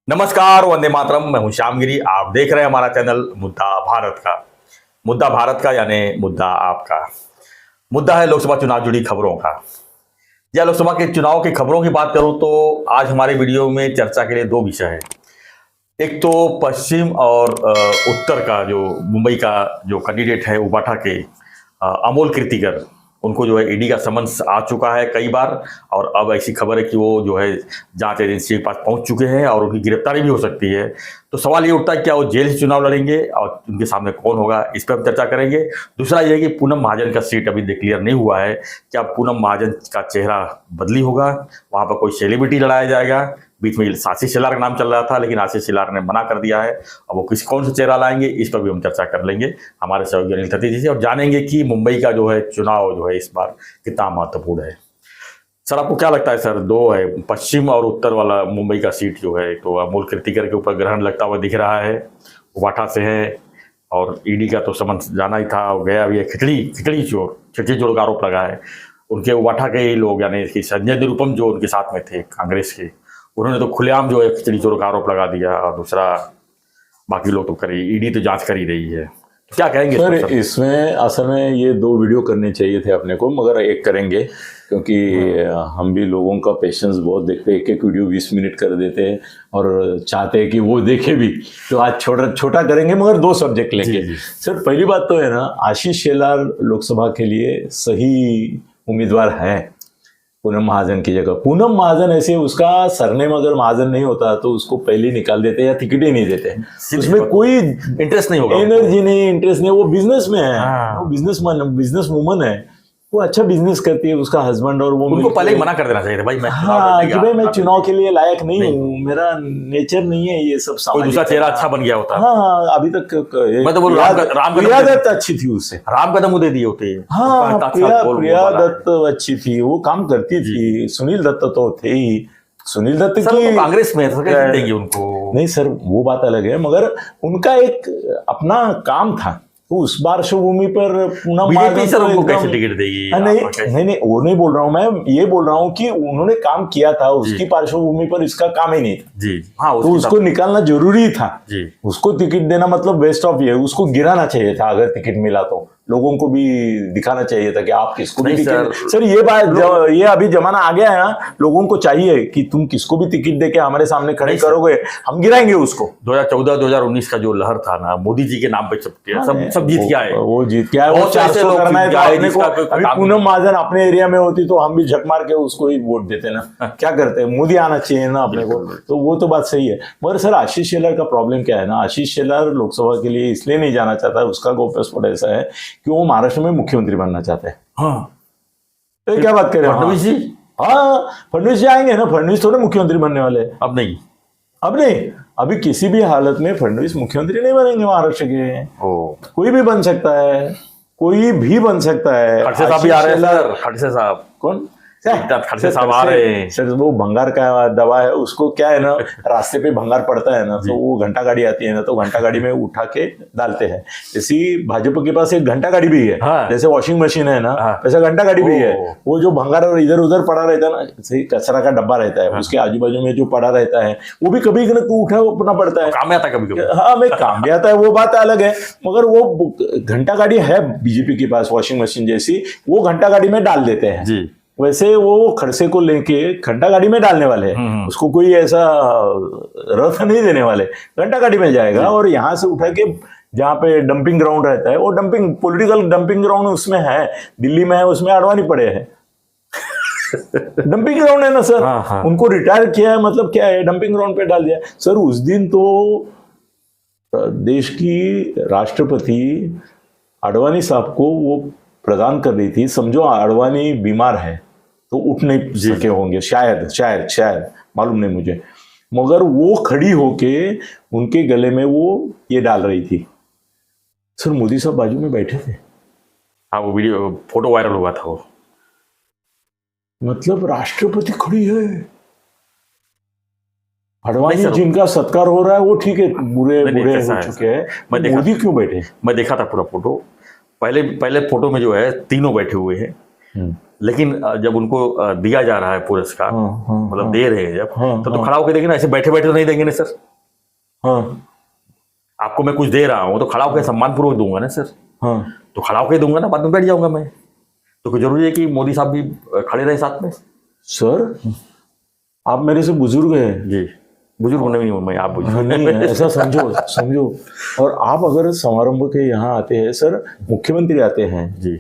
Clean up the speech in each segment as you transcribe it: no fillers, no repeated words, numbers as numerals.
नमस्कार, वंदे मातरम। मैं हूं श्यामगिरी। आप देख रहे हैं हमारा चैनल मुद्दा भारत का यानी मुद्दा आपका। मुद्दा है लोकसभा चुनाव जुड़ी खबरों का। या लोकसभा के चुनाव की खबरों की बात करूं तो आज हमारे वीडियो में चर्चा के लिए दो विषय है। एक तो पश्चिम और उत्तर का जो मुंबई का जो कैंडिडेट है उबाठा के अमोल कीर्तिकर, उनको जो है ईडी का समन्स आ चुका है कई बार, और अब ऐसी खबर है कि वो जो है जांच एजेंसी के पास पहुंच चुके हैं और उनकी गिरफ्तारी भी हो सकती है। तो सवाल ये उठता है क्या वो जेल से चुनाव लड़ेंगे और उनके सामने कौन होगा, इस पर हम चर्चा करेंगे। दूसरा ये है कि पूनम महाजन का सीट अभी क्लियर नहीं हुआ है, क्या पूनम महाजन का चेहरा बदली होगा, वहाँ पर कोई सेलिब्रिटी लड़ाया जाएगा। बीच में आशीष शेलार का नाम चल रहा था, लेकिन आशीष शेलार ने मना कर दिया है। अब वो कौन सा चेहरा लाएंगे, इस पर भी हम चर्चा कर लेंगे हमारे सहयोगी अनिल खत्री जी से, और जानेंगे कि मुंबई का जो है चुनाव जो है इस बार कितना महत्वपूर्ण है। सर, आपको क्या लगता है? सर, दो है, पश्चिम और उत्तर वाला मुंबई का सीट जो है, तो अमोल कीर्तिकर के ऊपर ग्रहण लगता हुआ दिख रहा है, उबाठा से है, और ईडी का तो समन्स जाना ही था, गया भी है। खिचड़ी चोर का आरोप लगा है। उनके उबाठा के ही लोग यानी कि संजय निरुपम जो उनके साथ में थे कांग्रेस के, उन्होंने तो खुलेआम जो है खिचड़ी चोर का आरोप लगा दिया, और दूसरा बाकी लोग तो करी, ईडी तो जांच कर ही रही है। तो क्या कहेंगे सर? इसमें असल में ये दो वीडियो करने चाहिए थे अपने को, मगर एक करेंगे क्योंकि हम भी लोगों का पेशेंस बहुत देखते हैं। एक वीडियो 20 मिनट कर देते हैं और चाहते हैं कि वो देखे भी, तो आज छोटा करेंगे मगर दो सब्जेक्ट लेंगे। सर, पहली बात तो है ना, आशीष शेलार लोकसभा के लिए सही उम्मीदवार है पूनम महाजन की जगह। पूनम महाजन ऐसे, उसका सरनेम अगर महाजन नहीं होता तो उसको पहले निकाल देते या टिकट ही नहीं देते। उसमें कोई इंटरेस्ट नहीं होगा, एनर्जी नहीं, इंटरेस्ट नहीं। वो बिजनेस में है, वो बिजनेस वूमन है, वो अच्छा बिजनेस करती है, उसका हस्बैंड, और वो उनको पहले ही मना कर देना चाहिए था भाई, मैं चुनाव के लिए लायक नहीं हूँ, मेरा नेचर नहीं है ये सब। कोई दूसरा चेहरा अच्छा बन गया होता। हाँ, अभी तक मैं तो बोल प्रिया दत्त अच्छी थी, उससे राम कदम दे दिए होते। हाँ, प्रिया दत्त अच्छी थी, वो काम करती थी। सुनील दत्त तो थे ही। सुनील दत्त की कांग्रेस में देंगे उनको? नहीं सर, वो बात अलग है, मगर उनका एक अपना काम था। तो उस पार्श्वभूमि पर बीजेपी सर उनको कैसे टिकट देगी? नहीं, वो नहीं बोल रहा हूँ मैं, ये बोल रहा हूँ कि उन्होंने काम किया था, उसकी पार्श्वभूमि पर इसका काम ही नहीं था जी। हाँ, तो उसको निकालना जरूरी था जी। उसको टिकट देना मतलब वेस्ट ऑफ ये, उसको गिराना चाहिए था। अगर टिकट मिला तो लोगों को भी दिखाना चाहिए था कि आप किसको भी टिकट। सर, ये बात, ये अभी जमाना आ गया है ना, लोगों को चाहिए कि तुम किसको भी टिकट देके हमारे सामने खड़े करोगे, हम गिराएंगे उसको। 2014-2019 का जो लहर था ना, मोदी जी के नाम पे सब जीत गया है। वो जीत गया है, वो 400 करना है तो अपने को। अभी पूनम महाजन अपने एरिया में होती तो हम भी झक मार के उसको ही वोट देते ना। क्या करते हैं, मोदी आना चाहिए ना अपने को। तो वो तो बात सही है, मगर सर आशीष शेलार का प्रॉब्लम क्या है ना, आशीष शेलार लोकसभा के लिए इसलिए नहीं जाना चाहता, उसका गोप्यस्फोट ऐसा है कि वो महाराष्ट्र में मुख्यमंत्री बनना चाहते हैं। हाँ, तो क्या बात करें फडणवीस जी? हाँ, फडणवीस जी आएंगे ना, फडणवीस थोड़े मुख्यमंत्री बनने वाले। अब नहीं, अभी किसी भी हालत में फडणवीस मुख्यमंत्री नहीं बनेंगे महाराष्ट्र के। कोई भी बन सकता है, कोई भी बन सकता है। खड़से साहब भी आ रहे हैं सर। खड़से साहब कौन? खड़से साहब आ रहे हैं सर। वो भंगार का दवा है, उसको क्या है ना, रास्ते पे भंगार पड़ता है ना, तो वो घंटा गाड़ी आती है ना, तो घंटा गाड़ी में उठा के डालते हैं। इसी भाजपा के पास एक घंटा गाड़ी भी है। हाँ। जैसे वॉशिंग मशीन है ना, वैसा घंटा गाड़ी भी है। वो जो भंगार और इधर उधर पड़ा रहता है ना, सही कचरा का डब्बा रहता है, उसके आजू बाजू में जो पड़ा रहता है, वो भी कभी उठा अपना पड़ता है, काम में आता है कभी। हाँ, मैं काम में आता है, वो बात अलग है, मगर वो घंटा गाड़ी है बीजेपी के पास, वॉशिंग मशीन जैसी, वो घंटा गाड़ी में डाल देते हैं। वैसे वो खड़से को लेके घंटा गाड़ी में डालने वाले हैं, उसको कोई ऐसा रथ नहीं देने वाले, घंटा गाड़ी में जाएगा और यहाँ से उठा के जहाँ पे डंपिंग ग्राउंड रहता है, वो पॉलिटिकल डंपिंग ग्राउंड उसमें है, दिल्ली में है, उसमें अडवाणी पड़े हैं। डंपिंग ग्राउंड है ना सर। हाँ। उनको रिटायर किया है, मतलब क्या है, डंपिंग ग्राउंड पे डाल दिया। सर, उस दिन तो देश की राष्ट्रपति अडवाणी साहब को वो प्रदान कर रही थी। समझो अडवाणी बीमार है तो उठ नहीं सके होंगे, शायद मालूम नहीं मुझे, मगर वो खड़ी होके उनके गले में वो ये डाल रही थी। सर, मोदी साहब बाजू में बैठे थे। हाँ, वो वीडियो फोटो वायरल हुआ था। वो मतलब राष्ट्रपति खड़ी है, अडवाणी जिनका सत्कार हो रहा है, वो ठीक है, बुरे हो चुके हैं, मोदी क्यों बैठे? मैं देखा था पूरा फोटो। पहले फोटो में जो है तीनों बैठे हुए हैं, लेकिन जब उनको दिया जा रहा है पुरस्कार, मतलब दे रहे हैं जब, तो खड़ा होकर देंगे ना, ऐसे बैठे बैठे तो नहीं देंगे ना सर। आपको मैं कुछ दे रहा हूँ तो खड़ा होकर सम्मान पूर्वक दूंगा ना सर। तो खड़ा होकर दूंगा ना, बाद में बैठ जाऊंगा मैं। तो कोई जरूरी है कि मोदी साहब भी खड़े रहे साथ में? सर आप मेरे से बुजुर्ग हैं। जी, बुजुर्ग होने में मैं, आप बुजुर्ग नहीं, ऐसा समझो। और आप अगर समारंभ के यहाँ आते हैं सर, मुख्यमंत्री आते हैं जी,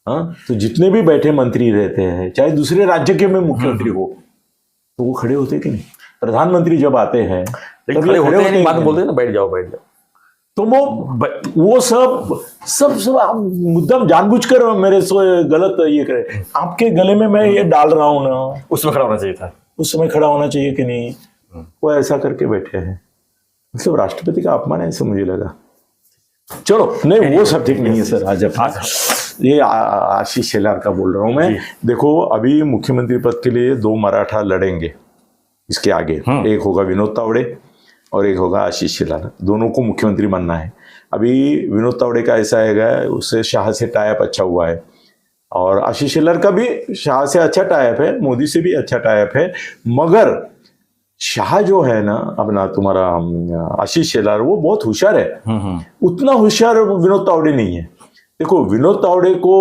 हाँ, तो जितने भी बैठे मंत्री रहते हैं, चाहे दूसरे राज्य के में मुख्यमंत्री हो, तो वो खड़े होते कि नहीं? प्रधानमंत्री जब आते हैं लेकिन खड़े होते हैं नहीं, बाद में बोलते हैं ना बैठ जाओ। तो वो सब आप मुद्दा जानबूझकर मेरे से गलत ये करे। आपके गले में मैं ये डाल रहा हूं ना, उसमें खड़ा होना चाहिए था, उस समय खड़ा होना चाहिए कि नहीं? वो ऐसा करके बैठे हैं, मतलब राष्ट्रपति का अपमान है, ऐसा मुझे लगा। चलो नहीं, वो सब ठीक नहीं है सर। आज ये आशीष शेलार का बोल रहा हूं मैं। देखो, अभी मुख्यमंत्री पद के लिए 2 मराठा लड़ेंगे इसके आगे। एक होगा विनोद तावड़े और एक होगा आशीष शेलार। दोनों को मुख्यमंत्री बनना है। अभी विनोद तावड़े का ऐसा है, उससे शाह से टाइप अच्छा हुआ है, और आशीष शेलार का भी शाह से अच्छा टाइप है, मोदी से भी अच्छा टाइप है। मगर शाह जो है ना अपना तुम्हारा आशीष शेलार, वो बहुत होशियार है। उतना होशियार विनोद तावड़े नहीं है। देखो, विनोद तावड़े को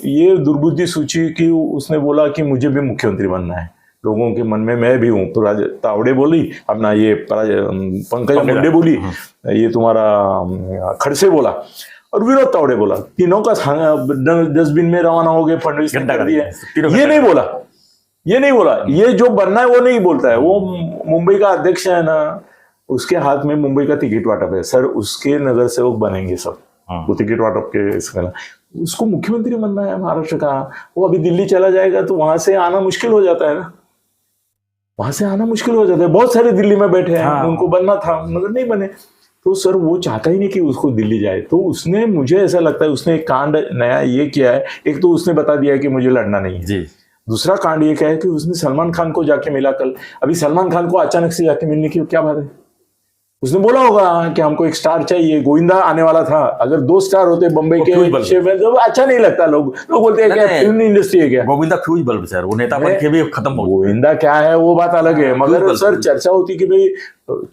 ये दुर्बुद्धि सूची कि उसने बोला कि मुझे भी मुख्यमंत्री बनना है, लोगों के मन में मैं भी हूँ। तो तावड़े बोली अपना, ये पंकज मुंडे बोली, ये तुम्हारा खड़से बोला, और विनोद तावड़े बोला। तीनों का डस्टबिन में रवाना हो गए, फडणवीस ने कर दिया। ये नहीं बोला, ये जो बनना है वो नहीं बोलता है। वो मुंबई का अध्यक्ष है ना, उसके हाथ में मुंबई का टिकट वाटप है सर, उसके नगर सेवक बनेंगे सब। वो टिकट वाटप के इसका, उसको मुख्यमंत्री बनना है महाराष्ट्र का। वो अभी दिल्ली चला जाएगा तो वहां से आना मुश्किल हो जाता है ना, वहां से आना मुश्किल हो जाता है। बहुत सारे दिल्ली में बैठे हैं, उनको बनना था मगर नहीं बने। तो सर वो चाहता ही नहीं कि उसको दिल्ली जाए। तो उसने, मुझे ऐसा लगता है उसने एक कांड नया ये किया है। एक तो उसने बता दिया कि मुझे लड़ना नहीं है जी। दूसरा कांड ये क्या है कि उसने सलमान खान को जाके मिला कल। अभी सलमान खान को अचानक से जाके मिलने की क्या बात है? उसने बोला होगा कि हमको एक स्टार चाहिए, गोविंदा आने वाला था। अगर 2 स्टार होते बम्बई के शेफ में तो अच्छा नहीं लगता। लोग बोलते हैं क्या फिल्म इंडस्ट्री है क्या? गोविंदा फ्यूज बल्ब सर, वो नेता बन के भी खत्म हो। गोविंदा क्या है वो बात अलग है, मगर सर चर्चा होती कि भाई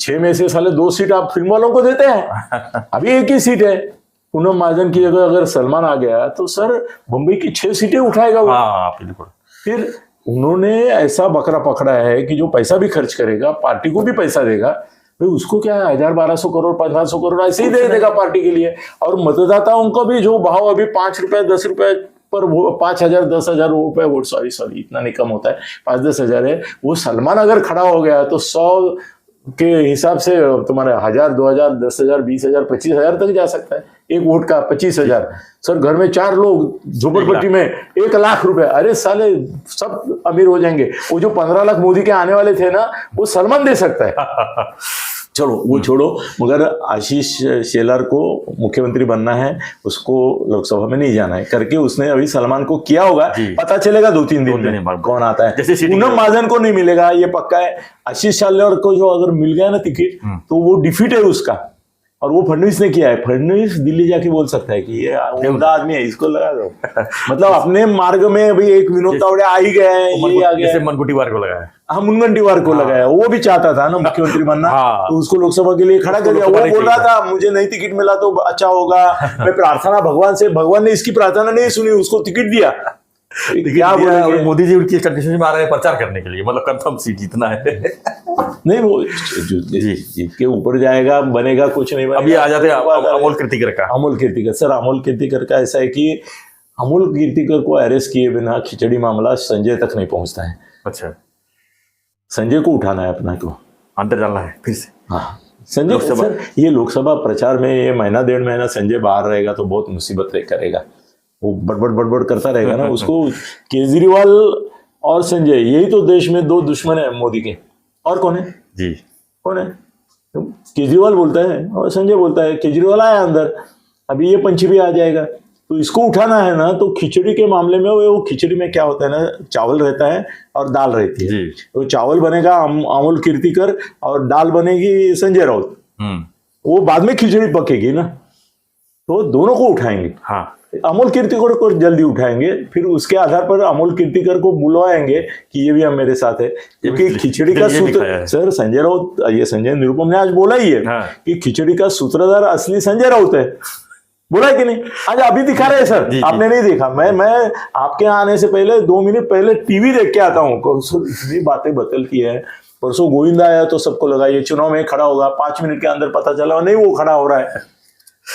6 में से साले 2 सीट आप फिल्म वालों को देते हैं। अभी एक ही सीट है, पूनम महाजन की जगह अगर सलमान आ गया तो सर बम्बई की 6 सीटें उठाएगा वो। बिल्कुल। फिर उन्होंने ऐसा बकरा पकड़ा है कि जो पैसा भी खर्च करेगा, पार्टी को भी पैसा देगा, भाई उसको क्या है 1000-1200 करोड़ 1500 करोड़ ऐसे ही दे देगा पार्टी के लिए। और मतदाताओं को भी जो भाव अभी 5 रुपए 10 रुपए पर 5000 10,000 रुपए वोट, सॉरी इतना नहीं कम होता है, 5-10 हजार है। वो सलमान अगर खड़ा हो गया तो 100 के हिसाब से तुम्हारे 1000 2000 10,000 20,000 25,000 तक जा सकता है एक वोट का। 25,000 सर, घर में 4 लोग, झोपड़पट्टी में 1 लाख रुपए, अरे साले सब अमीर हो जाएंगे। वो जो 15 लाख मोदी के आने वाले थे ना, वो सलमान दे सकता है। चलो वो छोड़ो, मगर आशीष शेलार को मुख्यमंत्री बनना है, उसको लोकसभा में नहीं जाना है करके उसने अभी सलमान को किया होगा। पता चलेगा 2-3 दिन में कौन आता है। जैसे पूनम महाजन को नहीं मिलेगा ये पक्का है। आशीष शेलार को जो अगर मिल गया ना टिकट, तो वो डिफीट है उसका। और वो फडणवीस ने किया है। फडणवीस दिल्ली जाके बोल सकता है कि ये उम्दा आदमी है, इसको लगा दो। मतलब अपने मार्ग में अभी एक विनोद तावड़े आ ही गए हैं, ये आ गया। जैसे मुनगंटीवार को लगाया, हाँ मुनगंटीवार को लगाया। वो भी चाहता था ना मुख्यमंत्री बनना, तो उसको लोकसभा के लिए खड़ा कर दिया। वो बोल रहा था मुझे नहीं टिकट मिला तो अच्छा होगा, मैं प्रार्थना भगवान से, भगवान ने इसकी प्रार्थना नहीं सुनी, उसको टिकट दिया। क्या बोला? मोदी जी उनकी कंडीशन में आ रहे हैं प्रचार करने के लिए, मतलब कंफर्म सीट जीतना है। नहीं, वो जीत के ऊपर जाएगा, बनेगा कुछ नहीं बनेगा। अभी आ जाते हैं अमोल कीर्तिकर का। अमोल कीर्तिकर सर, अमोल कीर्तिकर का ऐसा है कि अमोल कीर्तिकर को अरेस्ट किए बिना खिचड़ी मामला संजय तक नहीं पहुंचता है। अच्छा, संजय को उठाना है, अपना को अंदर डालना है फिर से। हाँ संजय सर, ये लोकसभा प्रचार में ये महीना 1.5 महीना संजय बाहर रहेगा तो बहुत मुसीबत करेगा। वो बड़बड़ करता रहेगा ना। उसको केजरीवाल और संजय, यही तो देश में 2 दुश्मन है मोदी के। और कौन है जी? कौन है? केजरीवाल बोलता है और संजय बोलता है। केजरीवाल आया अंदर, अभी ये पंछी भी आ जाएगा। तो इसको उठाना है ना, तो खिचड़ी के मामले में वो खिचड़ी में क्या होता है ना, चावल रहता है और दाल रहती है। तो चावल बनेगा अमोल कीर्तिकर और दाल बनेगी संजय राउत। वो बाद में खिचड़ी पकेगी ना। तो दोनों को उठाएंगे। हाँ, अमोल कीर्तिकर को जल्दी उठाएंगे, फिर उसके आधार पर अमोल कीर्तिकर को बुलवाएंगे कि ये भी हम मेरे साथ है, क्योंकि खिचड़ी का सूत्र सर संजय राउत, ये संजय निरुपम ने आज बोला ही है कि खिचड़ी का सूत्रधार असली संजय राउत है। बोला है कि नहीं? आज अभी दिखा रहे हैं सर, आपने नहीं देखा। मैं आपके आने से पहले 2 मिनट पहले टीवी देख के आता हूँ। इतनी बातें बदलती है। परसों गोविंदा आया तो सबको लगा ये चुनाव में खड़ा होगा, 5 मिनट के अंदर पता चला नहीं वो खड़ा हो रहा है।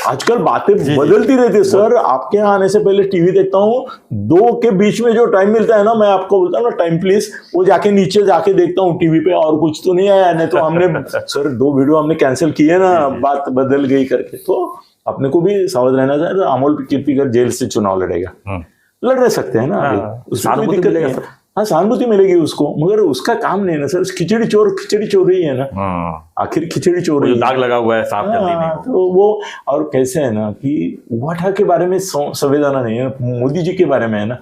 आजकल बातें बदलती रहती है सर। आपके यहाँ आने से पहले टीवी देखता हूँ, 2 के बीच में जो टाइम मिलता है ना, मैं आपको बोलता हूँ ना टाइम प्लीज, वो जाके नीचे जाके देखता हूँ टीवी पे, और कुछ तो नहीं आया। नहीं तो हमने सर 2 वीडियो हमने कैंसिल किए ना, बात बदल गई करके। तो अपने को भी सावध रहना चाहिए। अमोल कीर्तिकर जेल से चुनाव लड़ेगा, लड़ रह सकते हैं ना, उसमें कोई दिक्कत नहीं है। हाँ, सहानुभूति मिलेगी उसको, मगर उसका काम नहीं है ना सर। खिचड़ी चोर ही है ना, आखिर खिचड़ी चोर ही दाग लगा हुआ है साफ कर देने को। तो वो और कैसे है ना कि वाठा के बारे में संवेदना नहीं है, मोदी जी के बारे में है ना।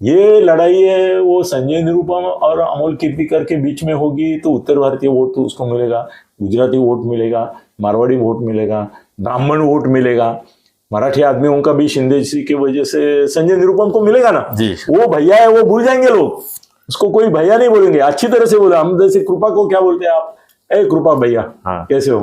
ये लड़ाई है वो संजय निरुपम और अमोल कीर्तिकर के बीच में होगी तो उत्तर भारतीय वोट तो उसको मिलेगा, गुजराती वोट मिलेगा, मारवाड़ी वोट मिलेगा, ब्राह्मण वोट मिलेगा, मराठी आदमियों का भी शिंदे जी की वजह से संजय निरुपम को मिलेगा ना जी। वो भैया है, वो भूल जाएंगे लोग, उसको कोई भैया नहीं बोलेंगे, अच्छी तरह से बोला। हम जैसे कृपा को क्या बोलते हैं आप, ए कृपा भैया, कैसे हो,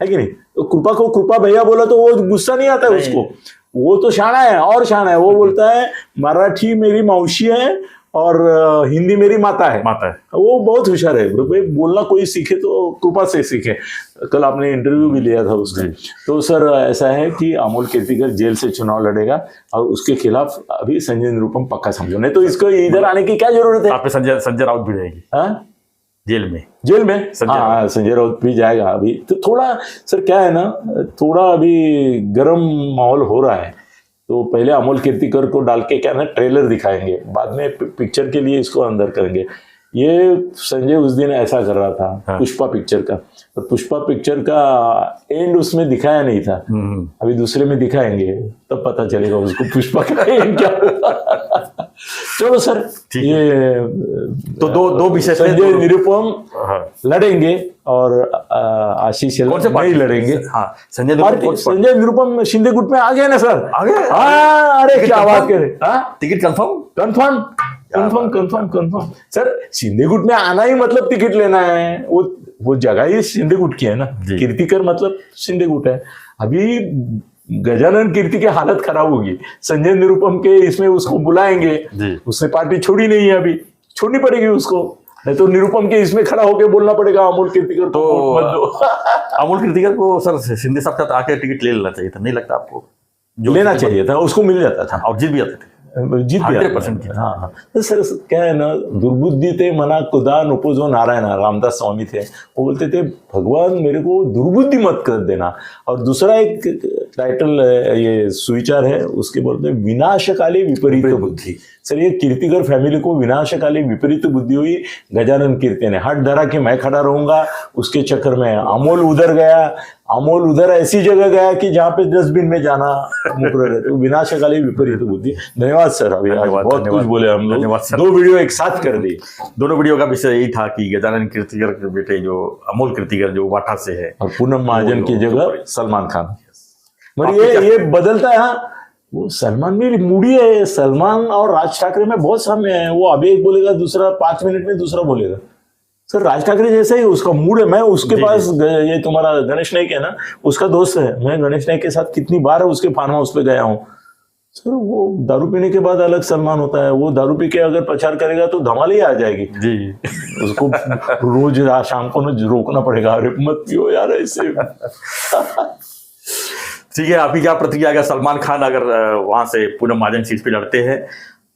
है कि नहीं? तो कृपा को कृपा भैया बोला तो वो गुस्सा नहीं आता है उसको, वो तो शाना है और शाना है। वो बोलता है मराठी मेरी मौसी है और हिंदी मेरी माता है। वो बहुत होशियार है बोलना। कोई सीखे तो कृपा से सीखे। कल आपने इंटरव्यू भी लिया था उसका। तो सर ऐसा है कि अमोल कीर्तिकर जेल से चुनाव लड़ेगा और उसके खिलाफ अभी संजय निरुपम पक्का समझो, नहीं तो इसको इधर आने की क्या जरूरत है? आप संजय राउत भी रहेगी जेल में संजय राउत भी जाएगा अभी। तो थोड़ा सर क्या है ना, थोड़ा अभी गर्म माहौल हो रहा है। तो पहले अमोल कीर्तिकर को डाल के क्या ना ट्रेलर दिखाएंगे, बाद में पिक्चर के लिए इसको अंदर करेंगे। ये संजय उस दिन ऐसा कर रहा था पुष्पा पिक्चर का, और पुष्पा पिक्चर का एंड उसमें दिखाया नहीं था, अभी दूसरे में दिखाएंगे तब पता चलेगा उसको पुष्पा का एंड क्या। चलो सर, ये तो दो विषय संजय निरुपम लड़ेंगे और आशीष नहीं लड़ेंगे। संजय निरुपम शिंदे गुट में आ गए ना सर, आ गए। अरे क्या बात करें, टिकट कंफर्म सर। शिंदे गुट में आना ही मतलब टिकट लेना है। वो जगह ही शिंदे गुट की है ना, कीर्तिकर मतलब शिंदे गुट है। अभी गजानन कीर्ति की हालत खराब होगी, संजय निरुपम के इसमें उसको बुलाएंगे, उसने पार्टी छोड़ी नहीं है, अभी छोड़नी पड़ेगी उसको, नहीं तो निरुपम के इसमें खड़ा होकर बोलना पड़ेगा अमोल कीर्तिकर तो अमोल कीर्तिकर को सर शिंदे साहब के साथ आके टिकट ले लेना चाहिए था, नहीं लगता आपको? लेना चाहिए था, उसको मिल जाता था और जीत भी जाते थे, जीत भी 100%। हाँ, तो सर क्या है ना, दुर्बुद्धि थे मना खुदा नुपुजो नारायण, रामदास स्वामी थे, वो बोलते थे भगवान मेरे को दुर्बुद्धि मत कर देना। और दूसरा एक टाइटल ये सुविचार है, उसके बोलते हैं विनाशकाली विपरीत बुद्धि। सर ये कीर्तिकर फैमिली को विनाशकाली विपरीत बुद्धि हुई गजानन कीर्ति ने, हट धरा कि मैं खड़ा रहूंगा, उसके चक्कर में अमोल उधर गया, अमोल उधर ऐसी जगह गया कि जहाँ पे डस्टबिन में जाना मुकर रहते। विनाशकाली विपरीत बुद्धि। धन्यवाद सर, अभी बहुत कुछ बोले हम लोग, 2 वीडियो एक साथ कर दी। दोनों वीडियो का विषय यही था कि गजानन कीर्तिकर के बेटे जो अमोल कीर्तिकर जो वाठा से है, और पूनम महाजन की जगह सलमान खान। मगर ये बदलता है। वो सलमान भी मूडी है, सलमान और राज ठाकरे में बहुत साम्य है। वो अभी एक बोलेगा, दूसरा 5 मिनट में दूसरा बोलेगा। सर राज ठाकरे जैसा ही उसका मूड है। मैं उसके पास ये तुम्हारा गणेश नाइक है ना, उसका दोस्त है, मैं गणेश नाइक के साथ कितनी बार उसके फार्म हाउस पे गया हूँ। सर वो दारू पीने के बाद अलग सलमान होता है, वो दारू पी के अगर प्रचार करेगा तो धमाल ही आ जाएगी जी। उसको रोज शाम को न रोकना पड़ेगा, अरे मत पियो यार ऐसे। ठीक है, आपकी क्या प्रतिक्रिया? अगर सलमान खान अगर वहां से पूनम महाजन सीट पे लड़ते हैं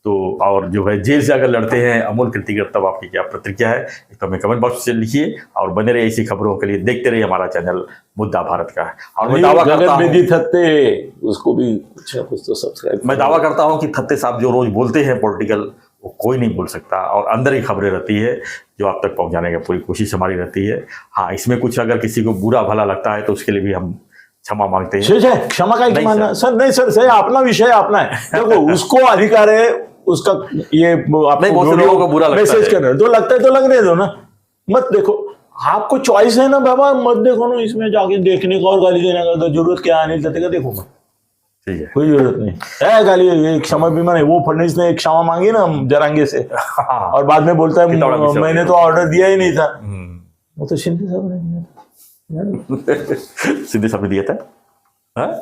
तो, और जो है जेल से अगर लड़ते हैं अमोल कीर्तिकर, तब आपकी क्या प्रतिक्रिया है? तो हमें कमेंट बॉक्स से लिखिए और बने रहिए ऐसी खबरों के लिए, देखते रहिए हमारा चैनल मुद्दा भारत का। और मैं दावा करता हूं उसको भी कुछ तो सब्सक्राइब। मैं दावा करता हूं कि थत्ते साहब जो रोज बोलते हैं पॉलिटिकल, वो कोई नहीं बोल सकता, और अंदर ही खबरें रहती है जो आप तक पहुंचाने की पूरी कोशिश हमारी रहती है। हाँ, इसमें कुछ अगर किसी को बुरा भला लगता है तो उसके लिए भी हम क्षमा मांगते हैं। क्षमा का ही मानना सर, नहीं सर, सही अपना विषय अपना है। देखो उसको अधिकार है उसका, ये लोगों को बुरा मैसेज करना तो लगता है तो लगने दो ना, मत देखो। आपको चॉइस है ना बाबा, मत देखो ना, इसमें जाके देखने का और गाली देने का तो जरूरत क्या आने का, देखो मत। ठीक है। कोई जरूरत नहीं है गाली। ये क्षमा भी माने, वो फडणवीस ने एक क्षमा मांगी ना जरांगे से, हाँ। और बाद में बोलता है कितना बड़ा मिस्टेक मैंने हो तो ऑर्डर दिया ही नहीं था। हम्म। वो तो शिंदे साहब ने दिया। सीधे सामने दिया था। हाँ?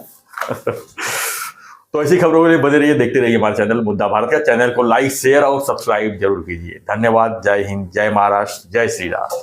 तो ऐसी खबरों के लिए बने रहिए, देखते रहिए हमारे चैनल मुद्दा भारत का। चैनल को लाइक शेयर और सब्सक्राइब जरूर कीजिए। धन्यवाद। जय हिंद, जय महाराष्ट्र, जय श्री राम।